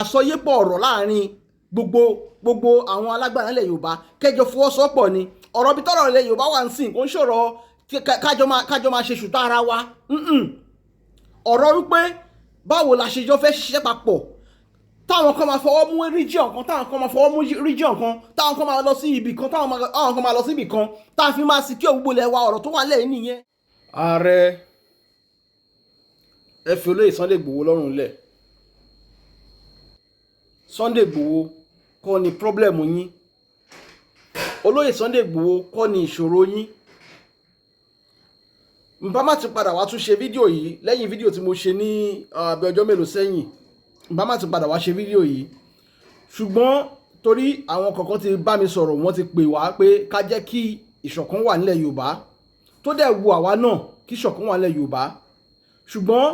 àsọyépọ̀ ọ̀rọ̀ láàrin gbogbo àwọn alágbára ilẹ̀ Yorùbá kẹjọ fọwọ́sowọ́pọ̀ ni ọ̀rọ̀ bí tọ́rọ̀ ilẹ̀ Yorùbá wà ń sìn kò ń ṣọ̀rọ̀ kájọ máa ṣe ṣùtá ara wa ọ̀rọ̀ wípé báwo la ṣe jọ fẹ́ ṣiṣẹ́ papọ̀ táwọn kan máa fọwọ́ mú region kan táwọn kan máa fọwọ́ mú region kan táwọn kan máa lọ sí ibì kan táwọn kan máa lọ sí ibì kan táwọn fi máa secure gbogbo ilẹ̀ wa ọ̀rọ̀ tó wà lẹ́yìn nìyẹn. Ààrẹ ẹ fi olóyè Sunday Igboho lọ́rùn lẹ̀. Sunday Igboho kọ́ ni problem yín olóyè Sunday Igboho kọ́ ni ìṣòro yín. Nbá má ti padà wá tún ṣe fídíò yìí lẹ́yìn fídíò tí mo ṣe ní bí ọjọ́ mélòó sẹ́yìn nbá má ti padà wá ṣe fídíò yìí ṣùgbọ́n torí àwọn kọ̀ọ̀kan ti bá mi sọ̀rọ̀ wọ́n ti pè wá pé ká jẹ́ kí ìṣọ̀kan wà nílẹ̀ Yorùbá tó dẹ̀ wu àwa náà kí ìṣọ̀kan wà nílẹ̀ Yorùbá ṣùgbọ́n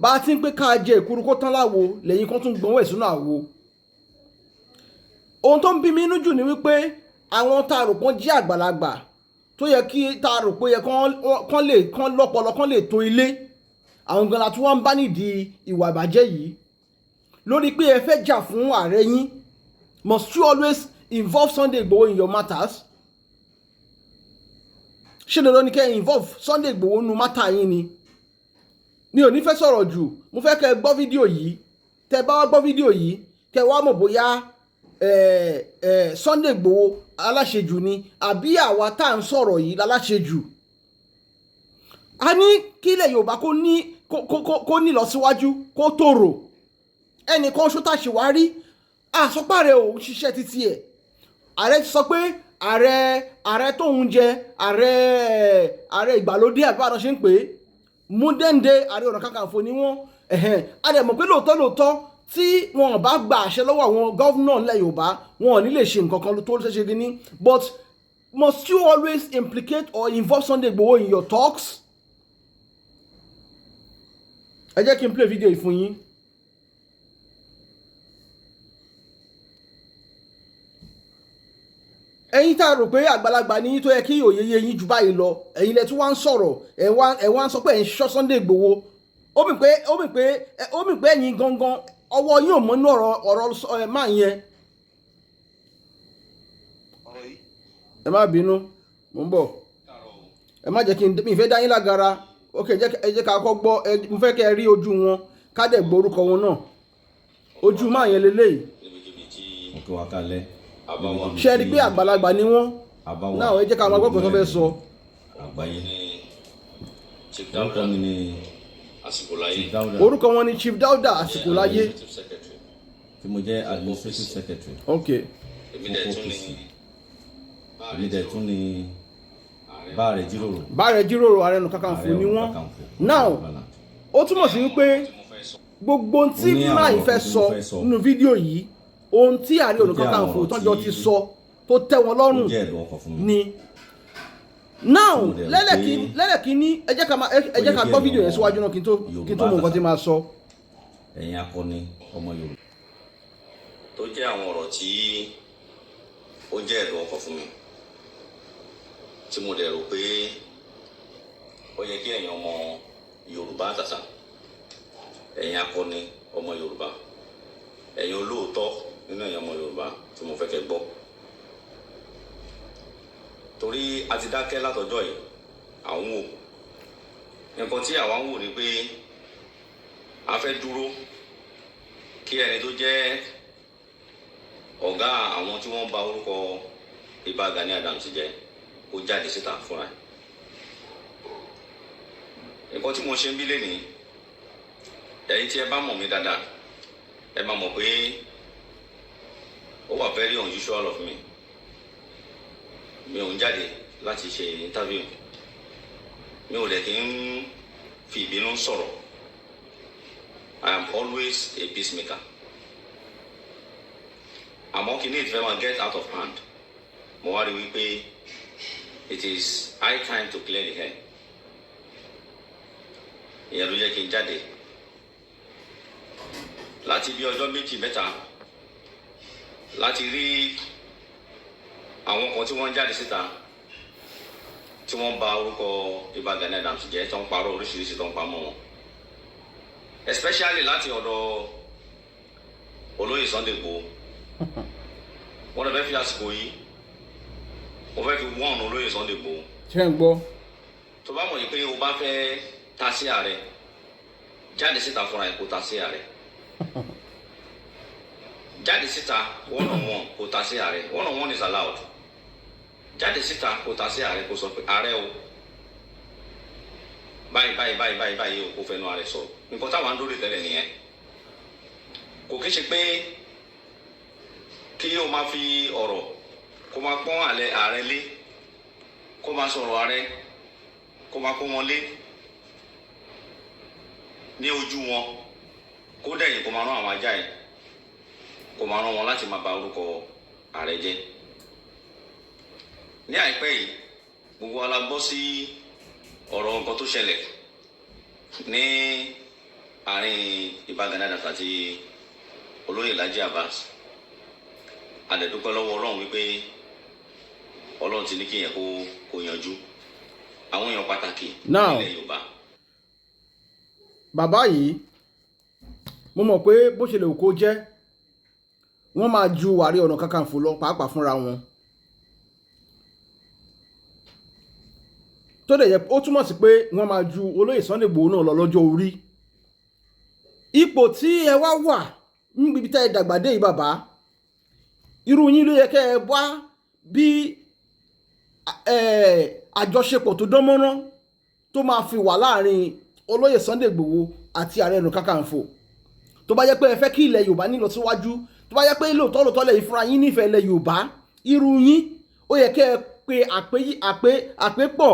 bá a ti ń pé ká jẹ ìkúrú kó tán láwo lẹ́yìn kan tún gbọ́n wẹ̀ sínú àwo. Ohun tó ń bí mi inú jù ni wípé àwọn tá a rò pọ́n jí àgbàlagbà tó yẹ kí tá a rò pé yẹ kán lọ́pọlọ kán lè tó ilé àwọn gan la tí wọ́n ń bá nídìí ìwà ìbàjẹ́ yìí lórí pé ẹ fẹ́ jà fún ààrẹ yín. Must you always involve Sunday Igboho in your matters? Ṣé dandan ni kẹ́ ẹ involve Sunday Igboho nínú mátà yín ni? Mi ò ní fẹ́ sọ̀rọ̀ jù mo fẹ́ kẹ́ ẹ gbọ́ fídíò yìí tẹ́ bá wá gbọ́ fídíò yìí kẹ́ ẹ wá mọ̀ bóyá Sunday Igboho aláṣejù ni àbí àwa tá à ń sọ̀rọ̀ yìí láláṣejù. A ní kílẹ̀ Yorùbá kó ní lọ síwájú kó tòrò ẹnìkan ṣó tá a ṣe wá rí àsọpàrẹ ò ṣiṣẹ́ títí ẹ̀. Ààrẹ ti sọ pé ààrẹ tóun jẹ ààrẹ ìgbàlódé àbí báwọn ṣe ń pè é modern day Ààrẹ Ọ̀nà Kakanfò ni wọ́n a dẹ̀ mọ̀ pé lóòótọ́ tí wọn bá gba àṣẹ lọ́wọ́ àwọn gọ́vnà ilẹ̀ Yorùbá wọn ò ní lè ṣe nǹkan kan tó ṣe ní but must you always implicate or involve Sunday Igboho in your talks? Ẹ jẹ́ kí n play video yìí fún yín. Ẹ̀yin tá a rò pé àgbàlagbà ní tó yẹ kí òye yé yín jù báyìí lọ ẹ̀yin lẹ tún wá ń sọ̀rọ̀ ẹ̀ wá ń sọ pé ẹ̀ ń ṣọ́ Sunday Igboho ó mì pé ẹ̀yin gangan ọwọ́ yín ò mọ́ inú ọ̀rọ̀ máa yẹn. Ẹ má bínú mò ń bọ̀ ẹ má jẹ́ kí mi fẹ́ dá yín lágara ok ẹ jẹ́ ká kọ́ gbọ́ mo fẹ́ kẹ́ ẹ rí ojú wọn ká dẹ̀ gbọ́ orúkọ wọn náà ojú máa yẹn lélẹ́yìí. Ṣé ẹ rí pé àgbàlagbà ni wọ́n náà ẹ jẹ́ ká máa gbọ́ pé wọ́n fẹ́ sọ. Orúkọ wọn ni Chief Dauda Àsìkòláyé tí mo jẹ́ administrative secretary. Ok. Èmi dẹ̀ tún ni Báàrẹ̀ Jíròrò. Báàrẹ̀ Jíròrò Ààrẹ Ọ̀nà Kakanfò ni wọ́n. Now ó túmọ̀ sí wípé gbogbo tí máa ń fẹ́ sọ nínú fídíò yìí ohun tí Ààrẹ Ọ̀nà Kakanfò tọ́jọ́ ti sọ tó tẹ́ wọn lọ́rùn ni. Now lẹ́lẹ̀kíní ẹ jẹ́ ká gbọ́ fídíò yẹn síwájú náà kí n tó mọ nǹkan tí máa sọ. Ẹ̀yin akọni ọmọ Yorùbá. Tó jẹ́ àwọn ọ̀rọ̀ tí ó jẹ́ ẹ̀dùn ọkàn fún mi tí mo dẹ̀ rò pé ó yẹ kí ẹ̀yin ọmọ Yorùbá àtàtà ẹ̀yin akọni ọmọ Yorùbá ẹ̀yin olóòótọ́ nínú ẹ̀yin ọmọ Yorùbá tí mo fẹ́ kẹ́ gbọ́ torí a ti dákẹ́ látọjọ́ yìí àwọn wò nǹkan tí àwa ń wò ni pé a fẹ́ dúró kí ẹni tó jẹ́ ọ̀gá àwọn tí wọ́n bà orúkọ Ìbà Gani Adams jẹ́ kó jáde síta fúnra ẹ̀. Nǹkan tí mo ṣe ń bí lénìí ẹ̀yin tí ẹ bá mọ̀ mí dáadáa ẹ máa mọ̀ pé ó wà very unusual of me. Mi ò ń jáde láti ṣe interview mi ò dẹ̀ kí ń fi ìbínú sọ̀rọ̀. I am always a peacemaker. Àmọ́ kí ní ìfẹ́ máa get out of hand mo wá rí wípé it is high time to clear the air. Ìyẹn ló jẹ́ kí n jáde láti bí ọjọ́ méjì mẹ́ta láti rí àwọn kan tí wọ́n jáde síta tí wọ́n bà orúkọ Ìbà Gani Adams jẹ́ tó ń parọ́ oríṣiríṣi tó ń pamọ́ wọn especially láti ọ̀dọ̀ olóyè Sunday Igboho wọ́n lọ fẹ́ fi àsìkò yìí wọ́n fẹ́ fi wọ́n olóyè Sunday Igboho. ṣé ń gbọ́. tó bá mọ̀ yìí pé o bá fẹ́ ta sí ààrẹ jáde síta fúnra ẹ̀ kó ta sí ààrẹ jáde síta one on one kó ta sí ààrẹ one on one is allowed jáde síta kó ta sí ààrẹ kó sọ pé ààrẹ o báyìí o kó fẹnu ààrẹ sọ nǹkan táwọn ń dórí tẹ́lẹ̀ nìyẹn kò kí ṣe pé kí o máa fi ọ̀rọ̀ kó máa pọ́n ààrẹ lé kó máa sọ̀rọ̀ ààrẹ kó máa kó wọn lé ní ojú wọn kó dẹ̀yìn kó máa rán àwọn ajá yìí kó máa rán wọn láti máa bà orúkọ ààrẹ jẹ́. ní àìpẹ́ yìí gbogbo wa la gbọ́ sí ọ̀rọ̀ nǹkan tó ṣẹlẹ̀ ní àárín Ìbà Gani Adams àti olóyè Laji Abbas a dẹ̀ dúpẹ́ lọ́wọ́ Ọlọ́run wípé Ọlọ́run ti ní kí yẹn kó yanjú àwọn èèyàn pàtàkì nílẹ̀ Yorùbá. Bàbá yìí mo mọ̀ pé bó ṣe lè kó jẹ́ wọ́n máa ju Ààrẹ Ọ̀nà Kakanfò lọ pàápàá fúnra wọn. tó dẹ̀ yẹ ó túmọ̀ sí pé wọ́n máa ju olóyè Sunday Igboho náà lọ lọ́jọ́ orí. ipò tí ẹ wá wà níbi tẹ́ ẹ dàgbà dé yìí bàbá irú yín ló yẹ kẹ́ ẹ wá bí àjọṣepọ̀ tó dán mọ́rán tó máa fi wà láàrin olóyè Sunday Igboho àti Ààrẹ Ọ̀nà Kakanfò. tó bá yẹ pé ẹ fẹ́ kí ilẹ̀ Yorùbá ní lọ síwájú tó bá yẹ pé lóòótọ́ lẹ̀ ìfúnra yín nífẹ̀ẹ́ ilẹ̀ Yorùbá irú yín ó yẹ kẹ́ ẹ pe àpépọ̀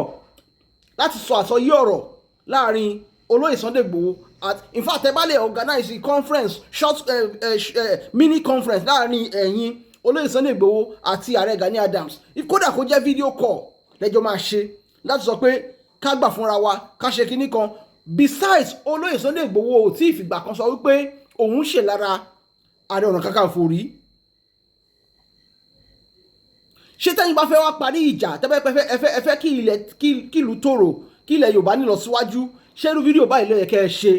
láti sọ àsọyé ọ̀rọ̀ láàrin olóyè Sunday Igboho in fact ẹ bá lè organize conference short mini conference láàrin ẹ̀yin olóyè Sunday Igboho àti Ààrẹ Gani Adams kódà kó jẹ́ video call lẹ́jọ́ máa ṣe láti sọ pé ká gbà fúnra wa ká ṣe kinní kan. Besides olóyè Sunday Igboho ò tí ì fìgbà kan sọ wípé òun ṣe lára Ààrẹ Ọ̀nà Kakanfò rí. ṣé tẹ́yìn bá fẹ́ wá parí ìjà tẹ́fẹ́ ẹ fẹ́ kí ìlú tòrò kí ilẹ̀ Yorùbá ní lọ síwájú ṣé irú fídíò báyìí ló yẹ kẹ́ ẹ ṣe.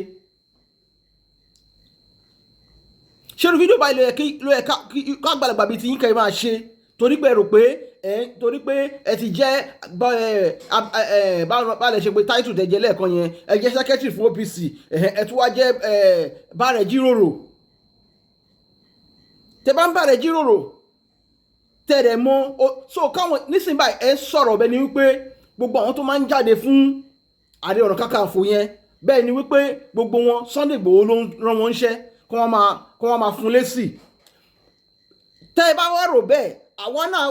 ṣé irú fídíò báyìí ló yẹ ká àgbàlagbà bíi ti yín kẹ́ ẹ máa ṣe torí pé ẹ rò pé ẹ ti jẹ́ báàlẹ̀ ṣe pé táìtù tẹ̀jẹ̀ lẹ́ẹ̀kan yẹn ẹ jẹ́ sẹ́kẹ́tìrì fún OPC ẹ tún wá jẹ́ báàrẹ̀ jíròrò tẹ bá ń báàrẹ̀ jíròrò tẹ̀rẹ̀ mọ́ so káwọn nísìnyí báyìí ẹ sọ̀rọ̀ bẹ́ẹ̀ ni wípé gbogbo àwọn tó máa ń jáde fún Ààrẹ Ọ̀nà Kakanfò yẹn bẹ́ẹ̀ ni wípé gbogbo wọn Sunday Igboho ló ń rán wọn níṣẹ́ kí wọ́n máa fún lésì. tẹ́ ẹ bá wá rò bẹ́ẹ̀ àwọn náà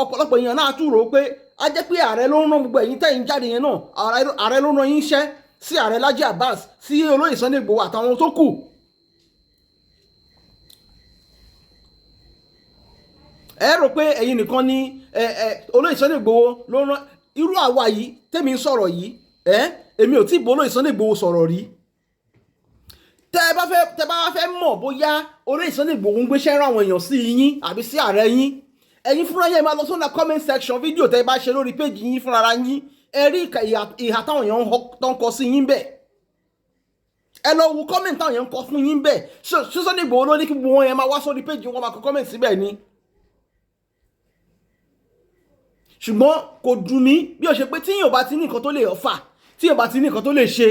ọ̀pọ̀lọpọ̀ èèyàn náà tún rò ó pé á jẹ́ pé ààrẹ ló ń rán gbogbo ẹ̀yin tẹ́yìn jáde yẹn náà ààrẹ ló ń rán yín iṣẹ́ sí Ààrẹ Laji Abbas sí olóyè Sunday Igboho àtàwọn tó kù. ẹ rò pé ẹ̀yin nìkan ni olóyè Sunday Igboho ló ń rán irú àwa yìí tẹ́mi ń sọ̀rọ̀ yìí èmi ò tí ì bọ́ olóyè Sunday Igboho sọ̀rọ̀ rí. tẹ́ bá fẹ́ mọ̀ bóyá olóyè Sunday Igboho ń gbéṣẹ́ rán àwọn èèyàn sí yín àbí sí ààrẹ yín ẹ̀yin fúnra yẹn máa lọ sọ́nà comment section fídíò tẹ́ bá ṣe lórí péjì yín fúnra yín ẹ rí ìhà táwọn èèyàn tó ń kọ sí yín bẹ́ẹ̀ ẹ lọ wo comment táwọn èèyàn ń kọ fún yín bẹ́ẹ̀ ṣé Sunday Igboho ló ní kí gbogbo wọn yẹn máa wá sórí péjì wọn máa kọ comment síbẹ̀ ni. ṣùgbọ́n kò dùn mí bí o ṣe pé tí yóò bá ti ní nǹkan tó lè ọ̀fà tí yóò bá ti ní nǹkan tó lè ṣe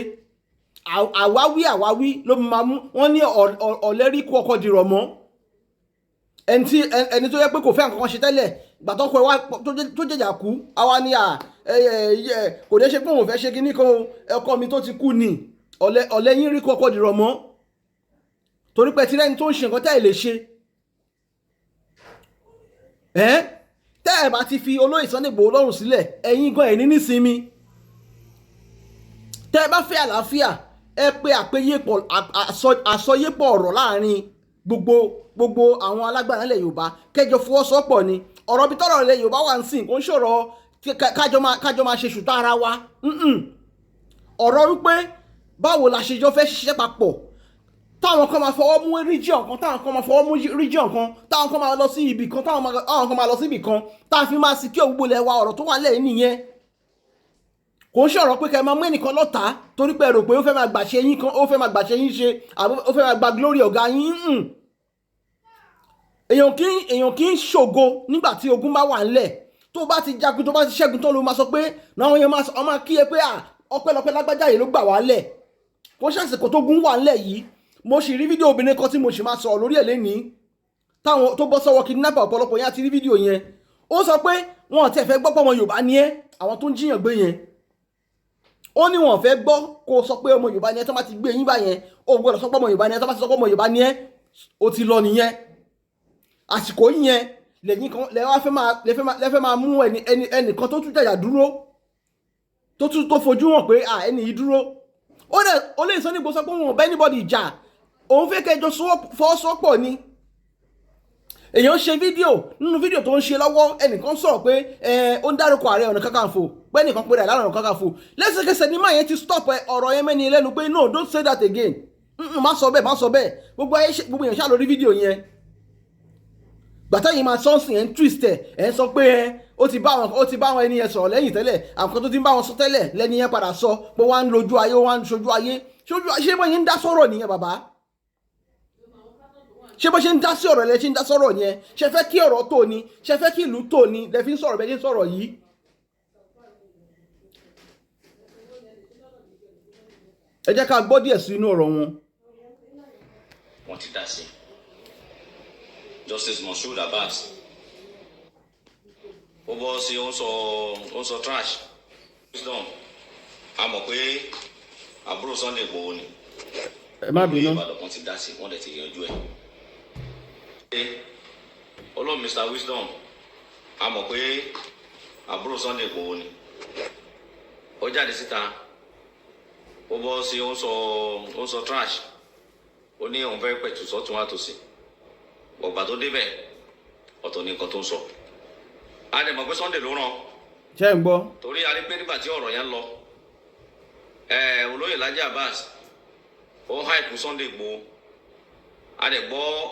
àwáwí ló máa mú wọn ní ọ̀lẹ́rí kú ọkọ̀ dìrọ̀ mọ́ ẹni tó yẹ pé kò fẹ́ nǹkan kan ṣe tẹ́lẹ̀ ìgbà tó kọ ẹ wá tó jẹjà kú àwa ni kò dé ṣe pé òun fẹ́ ṣe kíní kan ọkọ mi tó ti kú ni ọ̀lẹ́yìn rí kú ọkọ̀ dìrọ̀ mọ́ torí pé tirẹ́ni tó ń ṣe nǹkan tẹ́ ẹ̀ lè ṣe tẹ́ ẹ̀ bá ti fi olóyè Sunday Igboho lọ́rùn sílẹ̀ ẹ̀yin gan ẹ̀ ní nísinmi tẹ́ ẹ bá fẹ́ àlàáfíà ẹ pé àsọyépọ̀ ọ̀rọ̀ láàrin gbogbo àwọn alágbára ilẹ̀ Yorùbá kẹjọ fọwọ́sowọ́pọ̀ ni ọ̀rọ̀ bí tọ́rọ̀ ilẹ̀ Yorùbá wà ń sìn kò ń ṣòro kájọ máa ṣe ṣùtá ara wa ọ̀rọ̀ wípé báwo la ṣe jọ fẹ́ ṣiṣẹ́ papọ̀ táwọn kan máa fọwọ́ mú region kan táwọn kan máa fọwọ́ mú region kan táwọn kan máa lọ sí ibì kan táwọn kan máa lọ sí ibì kan táwọn fi máa secure gbogbo ilẹ̀ wa ọ̀rọ̀ tó wà lẹ́yìn nìyẹn kò ń ṣọ̀rọ̀ pé kẹ́ máa mú ẹnìkan lọ́tàá torí pé ẹ rò pé ó fẹ́ máa gbàṣẹ yín kan ó fẹ́ máa gbàṣẹ yín ṣe àbí ó fẹ́ máa gba glory ọ̀gá yín èèyàn kì í ṣògo nígbà tí ogun bá wà ńlẹ̀ tó bá ti jagun tó bá ti ṣẹ́gun tó ló máa sọ pé náà yẹn máa kí ẹ pé ọpẹ́lọpẹ́ lágbájá yìí ló gbà wá ńlẹ̀ kó ṣàṣìkò tó gun wà ńlẹ̀ yìí. Mo sì rí fídíò obìnrin kan tí mo sì máa sọ̀rọ̀ lórí ẹ̀ lénìí táwọn tó bọ́ sọ́wọ́ kidnapper ọ̀pọ̀lọpọ̀ yẹn àti rí fídíò yẹn. Ó sọ pé wọn ò tiẹ̀ fẹ́ gbọ́ pé ọmọ Yorùbá ni ẹ́, àwọn tó ń jiyàn gbé yẹn. Ó ní wọn ò fẹ́ gbọ́ kó sọ pé ọmọ Yorùbá ni ẹ́ tó bá ti gbé yín báyẹn, ó gbọ́dọ̀ sọ pé ọmọ Yorùbá ni ẹ́ tó bá ti sọ pé ọmọ Yorùbá ni ẹ́, ó ti lọ nìyẹn. Àsìkò yẹn lẹ́yìn kan lẹ́fẹ́ máa mú ẹnìkan tó tún jàjà dúró tó fojú hàn pé ẹni yìí dúró. Ó lè sọ ní gbọ́ sọ pé wọn ò bá anybody jà, òun fẹ́ kẹjọ fọwọ́sowọ́pọ̀ ni. Èèyàn ṣe fídíò, nínú fídíò tó ń ṣe lọ́wọ́ ẹnìkan sọ̀rọ̀ pé ó ń dárúkọ Ààrẹ Ọ̀nà Kakanfò pé ẹnìkan pé rẹ̀ lára Ọ̀nà Kakanfò. Lẹ́sẹ̀kẹsẹ̀ ni máa yẹn ti stop ọ̀rọ̀ yẹn mẹ́ni lẹ́nu pé no, don't say that again. Má sọ bẹ́ẹ̀. Gbogbo èèyàn ṣá lórí fídíò yẹn. Gbàtà yìí máa sọ́ọ̀sì ẹ̀ ń twist ẹ̀ ń sọ pé ó ti bá àwọn ẹni yẹn sọ̀rọ̀ lẹ́yìn tẹ́lẹ̀, àwọn kan tó ti ń bá wọn sọ tẹ́lẹ̀ lẹ́ni yẹn padà sọ pé wọ́n á ń lójú ayé, wọ́n á ń ṣojú ayé. Ṣé bọ́ yẹn ń dá sọ̀rọ̀ nìyẹn bàbá? Ṣé bó ṣe ń dá sí ọ̀rọ̀ lẹ ṣe ń dá sọ̀rọ̀ yẹn? Ṣé fẹ́ kí ọ̀rọ̀ tó ni? Ṣé fẹ́ kí ìlú tó ni? Lẹ fi ń sọ̀rọ̀ bẹ́ẹ̀ ṣe ń sọ̀rọ̀ yìí. Ẹ jẹ́ ká gbọ́ díẹ̀ sí inú ọ̀rọ̀ wọn. Wọ́n ti dá sí Justice Moshood Abbas ó bọ́ sí ó ń sọ trash wisdom a mọ̀ pé àbúrò Sunday Igboho ni. Ẹ má bínú. Ìbàdàn kan ti dá sí wọ́n dẹ̀ ti yanjú ẹ̀. Olóò Mr. Wisdom a mọ̀ pé àbúrò Sunday Igboho ni. Ó jáde síta ó bọ́ sí ó ń sọ trash ó ní òun fẹ́ pẹ̀tù sọ́tún àtòsí ọgbà tó débẹ̀ ọ̀tọ̀ ní nǹkan tó ń sọ. A dẹ̀ mọ̀ pé Sunday ló ràn. Ṣé ń gbọ́? Torí a rí pé nígbà tí ọ̀rọ̀ yẹn lọ olóyè Laji Abbas ó hype Sunday Igboho. A dẹ̀ gbọ́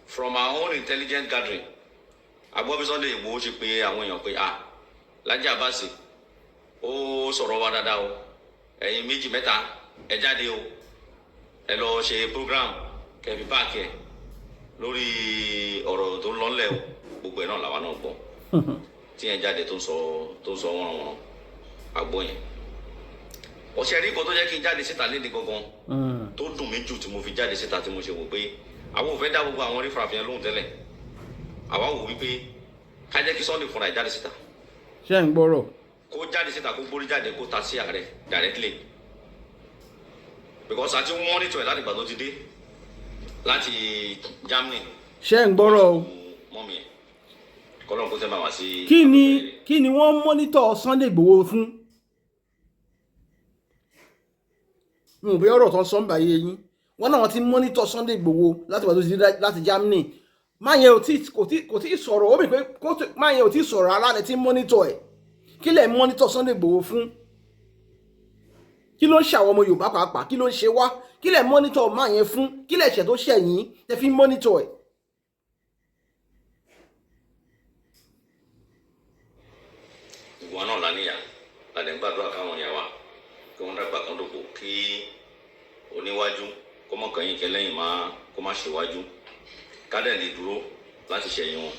from our own intelligent gathering a gbọ́ bí Sunday Igboho ṣe pé àwọn èèyàn pé Laji Abbas ó sọ̀rọ̀ wa dáadáa o, ẹ̀yin méjì mẹ́ta ẹ jáde o, ẹ lọ ṣe program kẹfì páàkì ẹ lórí ọ̀rọ̀ tó ń lọ́nlẹ̀ o, gbogbo ẹ̀ náà làwa náà gbọ́ tí yẹn jáde tó ń sọ wọ́n àgbọ̀ yẹn. Ọ̀sẹ̀ rí kan tó jẹ́ kí n jáde síta léde gangan tó dùn mí jù tí mo fi jáde síta tí mo ṣe wò pé àwọn ò fẹ́ dá gbogbo àwọn rífrafì yẹn lóhùn tẹ́lẹ̀, àwa wò wípé ká jẹ́ kí Sunday fúnra ẹ̀ jáde síta. Ṣé ń gbọ́rọ̀? Kó jáde síta kó gbórí jáde kó ta sí ààrẹ directly because àti monitor ẹ̀ láti ìgbà tó ti dé láti Germany. Ṣé ń gbọ́rọ̀ o? Mọ́mí ẹ̀ kọ́lọ́n kó tẹ́ bá wá sí. Kí ni wọ́n monitor Sunday Igboho fún? Mi ò bí ọ̀rọ̀ tán sọ́nbà yé yín. Wọ́n náà ti monitor Sunday Igboho láti ìgbà tó ti dé láti Germany. Máa yẹn kò tí ì sọ̀rọ̀ ó bì pé máa yẹn ò tí ì sọ̀rọ̀ alálẹ̀ tí monitor ẹ̀. Kí lẹ̀ monitor Sunday Igboho fún? Kí ló ń ṣe àwọn ọmọ Yorùbá pàápàá? Kí ló ń ṣe wá? Kí lẹ̀ monitor máa yẹn fún? Kí lẹ̀ ṣẹ̀ tó ṣẹ̀ yín tẹ́ fi monitor ẹ̀? Ìwọ náà lánìyà ládẹ̀ ń gbàdúrà káwọn yẹn wà kí wọ́n dàgbà kan dògbò kí oníwájú kó mọ̀ kàn yín kẹlẹ́yìn kó má ṣèwájú kádẹ̀ lè dúró láti ṣẹ̀yìn wọn.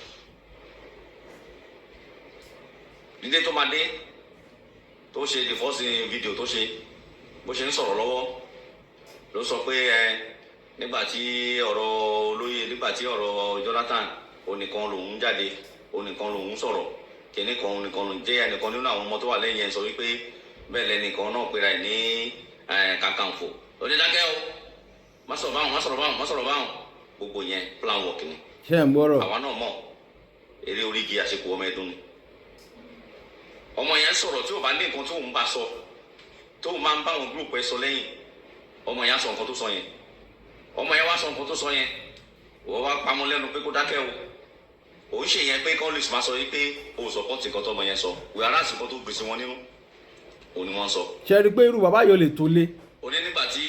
Dídé tó máa dé tó ṣe the first video tó ṣe bó ṣe ń sọ̀rọ̀ lọ́wọ́ ló sọ pé nígbà tí ọ̀rọ̀ olóyè nígbà tí ọ̀rọ̀ Jonathan onìkan lòun jáde onìkan lòun sọ̀rọ̀ kìnìkan onìkan lòun jẹ́ ẹnìkan nínú àwọn ọmọ tó wà lẹ́yìn ẹ̀ sọ wípé bẹ́ẹ̀ lẹ́nìkan náà pera ẹ̀ ní Kakanfò onídàkẹ́ o má sọ̀rọ̀ báwọn gbogbo yẹn plan work ni. Ṣé ń gbọ́rọ̀? Àwa náà mọ̀ eré orígi àṣekù ọmọ ẹdún ni. Ọmọ yẹn sọ̀rọ̀ tí ò bá ní nǹkan tó ń bá sọ tó máa ń bá àwọn gúrùpù ẹ sọ lẹ́yìn ọmọ yẹn á sọ nǹkan tó sọ yẹn ọmọ yẹn wá sọ nǹkan tó sọ yẹn wọ́n wá pamọ́ lẹ́nu pé kó dákẹ́ o òun ṣe yẹn pé kọ́ńlìs máa sọ yìí pé o sọ̀pọ̀tì nǹkan tó ọmọ yẹn sọ wíwá aráàsì kan tó gbèsè wọn nínú òun ni wọ́n sọ. Ṣé rí i pé irú bàbá yóò lè tó lé? Òní nígbà tí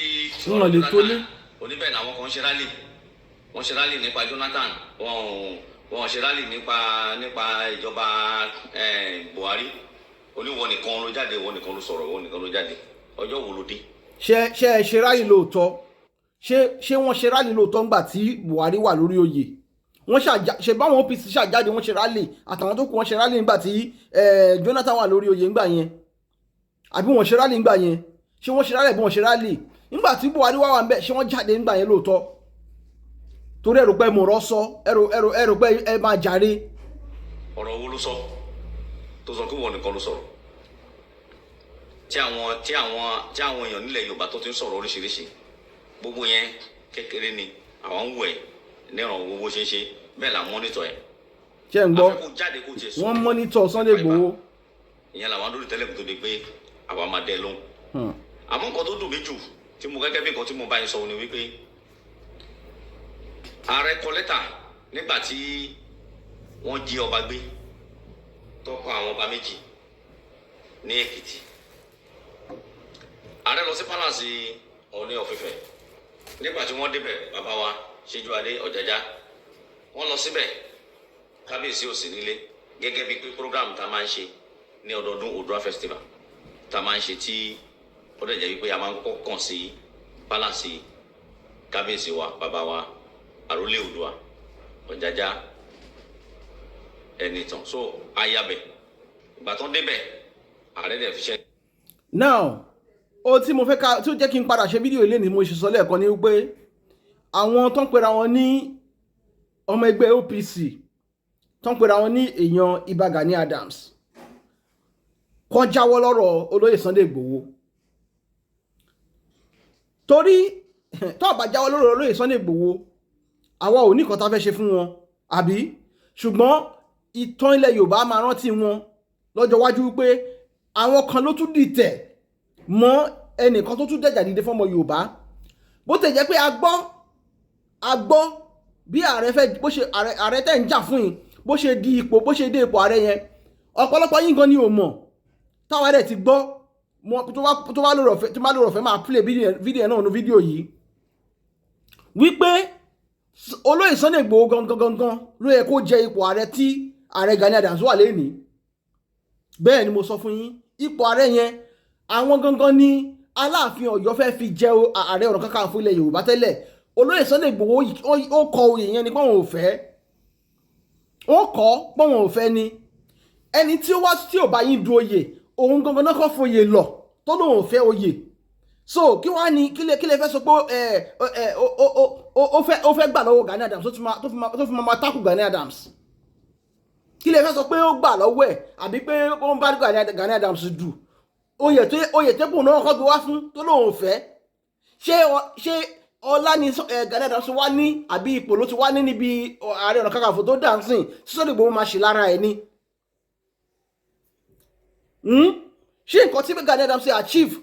wọ́n lè tó lé. Oníbẹ̀ ni àwọn kan wọ́n ṣe rálì nípa Jonathan wọ́n ṣe rálì nípa ìjọba Buhari oníwọ nìkan ló jáde wọ́n nìkan ló sọ̀rọ̀ wọ́n nìkan ló jáde ọjọ́ wo ló dé. Ṣé ẹ ṣe rálì lóòótọ́? Ṣé wọ́n ṣe rálì lóòótọ́ ńgbà tí Buhari wà lórí oyè? wọ́n ṣe báwọn OPC ṣàjáde wọ́n ṣe rally àtàwọn tó kù wọ́n ṣe rally nígbà tí Jonathan wà lórí oyè ńgbà yẹn àbí wọ́n ṣe rally ńgbà yẹn ṣé wọ́n ṣe rally àbí wọ́n ṣe rally nígbà tí Buhari wà ń bẹ̀ ṣé wọ́n jáde ńgbà yẹn lóòótọ́ torí ẹ̀rù pé mo rọ́ sọ ẹ̀rù pé ẹ máa jàre. ọ̀rọ̀ wo ló sọ tó sọ pé wọ́n nìkan ló sọ̀rọ̀ tí àwọn èèyàn nílẹ̀ Yorùbá tó ti ń sọ̀rọ̀ oríṣiríṣi gbogbo yẹn kékeré ni àwọn ń wò ẹ̀ níràn owó ṣe ń ṣe bẹ́ẹ̀ là ń mọ́nítọ̀ ẹ̀. ṣé ń gbọ́ wọ́n wọ́n mọ́nítọ̀ Sunday Igboho. ìyẹn làwọn lórí tẹ́lẹ̀ kó tó di pé àwa máa dẹ lóhùn. àmọ́ nǹkan tó dùn mí jù tí mo gẹ́gẹ́ bí nǹkan tí mo bá yín sọ ni wípé ààrẹ kọ lẹ́tà nígbà tí wọ́n jí ọba gbé tó kọ àwọn ọba méjì ní Èkìtì. ààrẹ lọ sí pálásì Ọọ̀ni of Ifẹ̀ nígbà tí wọ́n débẹ̀ bàbá wa Síjúadé Ọ̀jájá wọ́n lọ síbẹ̀ kábíyèsí ò sí nílé gẹ́gẹ́ bí pé program tá a máa ń ṣe ní ọdọọdún Oòduà festival tá a máa ń ṣe tí ó dẹ̀ jẹ́ wípé a máa ń kọ́kọ́ kàn sí pálásì kábíyèsí wa bàbá wa àrólé Oòduà Ọ̀jájá Ẹnìtàn so ayabẹ̀ ìgbà tó débẹ̀ ààrẹ dẹ̀ fi ṣe. now ó tí mo fẹ́ ká tí ó jẹ́ kí n padà ṣe fídíò ilé ni mo ṣe sọ lẹ́ẹ̀kan ni wípé àwọn tó ń pera wọn ní ọmọ ẹgbẹ́ OPC tó ń pera wọn ní èèyàn Ìbà Gani Adams kàn jáwọ́ lọ́rọ̀ olóyè Sunday Igboho torí tó bá jáwọ́ lọ́rọ̀ olóyè Sunday Igboho àwa ò ní nǹkan tá fẹ́ ṣe fún wọn àbí ṣùgbọ́n ìtàn ilẹ̀ Yorùbá máa rántí wọn lọ́jọ́ iwájú wípé àwọn kan ló tún dìtẹ̀ mọ́ ẹnìkan tó tún dẹ̀jà dìde fọ́mọ Yorùbá bó tẹ̀ jẹ́ pé a gbọ́ bí ààrẹ fẹ́ bó ṣe ààrẹ tẹ̀ ń jà fún yìí bó ṣe di ipò bó ṣe dé ipò ààrẹ yẹn ọ̀pọ̀lọpọ̀ yín gan ni ò mọ̀ táwa rẹ̀ ti gbọ́ tó bá lórí ọ̀fẹ́ máa play fídíò náà nu fídíò yìí wípé olóyè Sunday Igboho gangan ló yẹ kó jẹ ipò ààrẹ tí ààrẹ Gani Adams wà lẹ́nìí bẹ́ẹ̀ ni mo sọ fún yín ipò ààrẹ yẹn àwọn gangan ni Aláàfin Ọ̀yọ́ fẹ́ fi jẹ ààrẹ ọ̀nà kakanfò ilẹ̀ Yorùbá tẹ́lẹ̀ olóyè Sunday Igboho ó kọ oyè yẹn ni pé wọn ò fẹ́ ó kọ́ pé wọn ò fẹ́ ni ẹni tí ò bá yín du oyè òun gangan náà kọ́ foyè lọ tó lóun ò fẹ́ oyè so kí wàá ní kí lè fẹ́ sọ pé ó fẹ́ gbà lọ́wọ́ Gani Adams tó fi máa tákù Gani Adams kí lè fẹ́ sọ pé ó gbà lọ́wọ́ ẹ̀ àbí pé ó ń bá Gani Adams dù oyè tẹ́kù náà kọ́ gbé wá fún tó lóun ò fẹ́ ṣé ọlá ni Gani Adams wá ní àbí ipò ló ti wá ní níbi ààrẹ ọ̀nà kakanfò tó dáńsìn Sunday Igboho máa ṣe lára ẹ̀ ni ṣé nǹkan tí Gani Adams ṣe achieve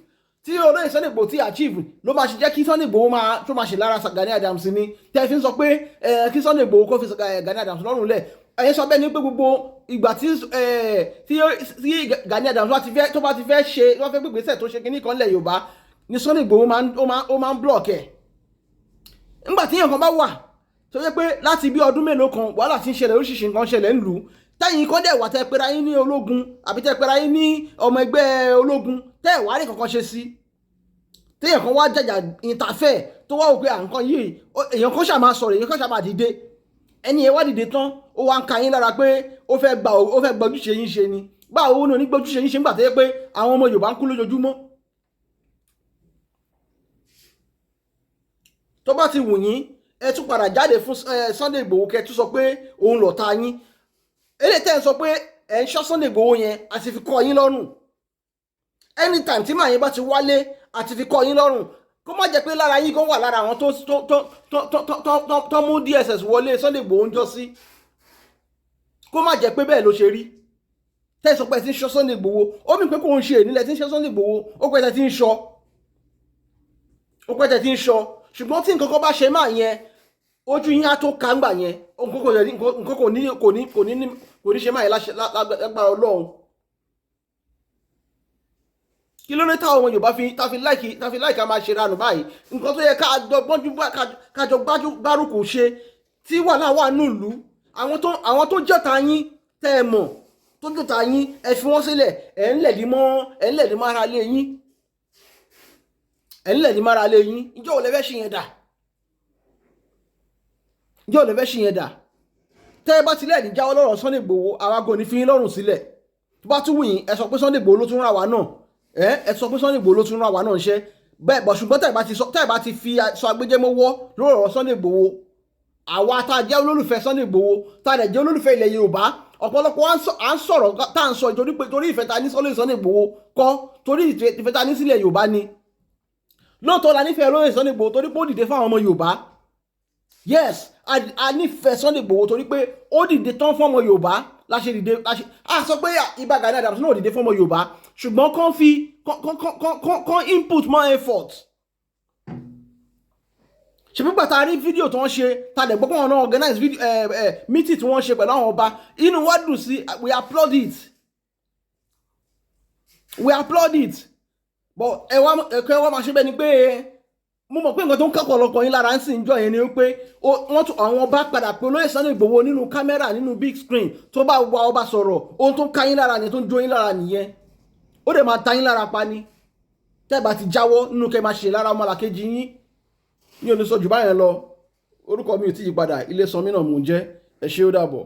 tí olóyè Sunday Igboho ti achieve ló máa ṣe jẹ́ kí Sunday Igboho tó máa ṣe lára Gani Adams ni tẹ́ fi ń sọ pé kí Sunday Igboho kó fi Gani Adams lọ́rùn lẹ̀ ẹ̀yin sọ bẹ́ẹ̀ ni pé gbogbo ìgbà tí Gani Adams tó bá ti fẹ́ ṣe wọ́n fẹ́ gbégbèsè tó ṣe kíní kan lẹ̀ Yorùbá ni Sunday Igboho ó máa ń block ẹ̀ nígbà tí èèyàn kan bá wà tó yẹ pé láti bí ọdún mélòó kan wàhálà ti ń ṣẹlẹ̀ oríṣiríṣi nǹkan ṣẹlẹ̀ ńlùú tẹ́yìn kan dẹ̀ wà tẹ́ pera yín ní ológun àbí tẹ́ pera yín ní ọmọ ẹgbẹ́ ológun tẹ́ ẹ̀ wá rí kankan ṣe sí téèyàn kan wá jàjà ìtafẹ́ tó wá òpin àǹkan yìí èèyàn kan ṣàmà sọ̀rọ̀ èèyàn kan ṣàmà dìde ẹni yẹn wá dìde tán ó wá ń ka yín lára pé ó fẹ́ gba ojúṣe yín ṣe ni báwo ni onígbójúṣe yín ṣe ń gbà tó yẹ pé àwọn ọmọ Yorùbá ń kú lójoojúmọ́ tó bá ti wù yín ẹ tún padà jáde fún Sunday Igboho kẹ́ tún sọ pé òun lọ̀tá yín eléyìí tẹ́ ẹ sọ pé ẹ ń ṣọ́ Sunday Igboho yẹn àti fi kọ́ yín lọ́rùn anytime tí màá yín bá ti wálé àti fi kọ́ yín lọ́rùn kó má jẹ́ pé lára yín gan wà lára àwọn tó mú DSS wọlé Sunday Igboho ń jọ sí kó má jẹ́ pé bẹ́ẹ̀ ló ṣe rí tẹ́ ẹ sọ pé ẹ ti ń ṣọ́ Sunday Igboho ó mì pé kò ń ṣe ènìyàn tí ń ṣọ́ Sunday Igboho ó pẹ́ tẹ́ ti ń ṣọ́ ṣùgbọ́n tí nǹkan kan bá ṣe máa yẹn ojú yín á tó ká ńgbà yẹn nǹkan kò ní ṣe máa yẹn lágbára Ọlọ́run kí ló ní táwọn ọmọ Yorùbá ta fi láìka máa ṣe ranù báyìí nǹkan tó yẹ kájọ gbárùkù ṣe tí wàhálà wà nílùú àwọn tó jọta yín tẹ́ ẹ mọ̀ tó jọta yín ẹ fi wọ́n sílẹ̀ ẹ̀ ń lẹ̀dí mọ́ ara lé yín mára lé yín ìjọ́ ò lè fẹ́ ṣe yẹn dà tẹ́ ẹ bá tilẹ̀ ní jáwọ́ lọ́rọ̀ Sunday Igboho àwa kò ní fi yín lọ́rùn sílẹ̀ tó bá tún wù yín ẹ sọ pé Sunday Igboho ló tún ra wa náà ẹ sọ pé Sunday Igboho ló tún ra wa náà ṣe bẹ́ẹ̀ bọ̀ ṣùgbọ́n tẹ́ ẹ bá ti fi sọ agbẹjẹmọ́wọ́ lórí ọ̀rọ̀ Sunday Igboho àwa tá a jẹ́ olólùfẹ́ Sunday Igboho tá a dẹ̀ jẹ́ olólùfẹ́ ilẹ̀ Yorùbá ọ̀pọ̀lọpọ̀ à ń sọ̀rọ̀ tá à ń sọ torí ìfẹ́ ta ní Sunday Igboho kọ́ torí ìfẹ́ ta ní sílẹ̀ Yorùbá ni lóòótọ́ la nífẹ̀ẹ́ olóyè Sunday Igboho torí pé ó dìde fáwọn ọmọ Yorùbá yes a nífẹ̀ẹ́ Sunday Igboho torí pé ó dìde tán fún ọmọ Yorùbá láṣẹ dìde láṣẹ a sọ pé Ìbà Gani Adams náà dìde fún ọmọ Yorùbá ṣùgbọ́n kàn input more effort ṣèpé gbàtà rí fídíò tí wọ́n ṣe ta lè gbọ́ pé wọ́n náà organize video meeting tí wọ́n ṣe pẹ̀lú àwọn ọba inú wa dùn sí we applaud it but ẹ̀kọ́ ẹ wá máa ṣe bẹ́ẹ̀ ni pé mo mọ̀ pé nǹkan tó ń kẹ́kọ̀ọ́ lọ́kọ̀ yín lára ń sìn jọ yẹn ni pé wọ́n tún àwọn ọba padà pé olóyè Sunday Igboho nínú kámẹ́rà nínú big screen tó bá wà ọba sọ̀rọ̀ ohun tó ń ká yín lára nìyẹn tó ń jó yín lára nìyẹn ó dẹ̀ máa ta yín lára pa ni tẹ́ bá ti jáwọ́ nínú kẹ́ máa ṣe lára ọmọlàkejì yín ní oníṣọ́jú báyẹn lọ orúkọ mi ò tí yí padà Ilé Sanmí náà mò ń jẹ́ ẹ ṣé ó dàbọ̀.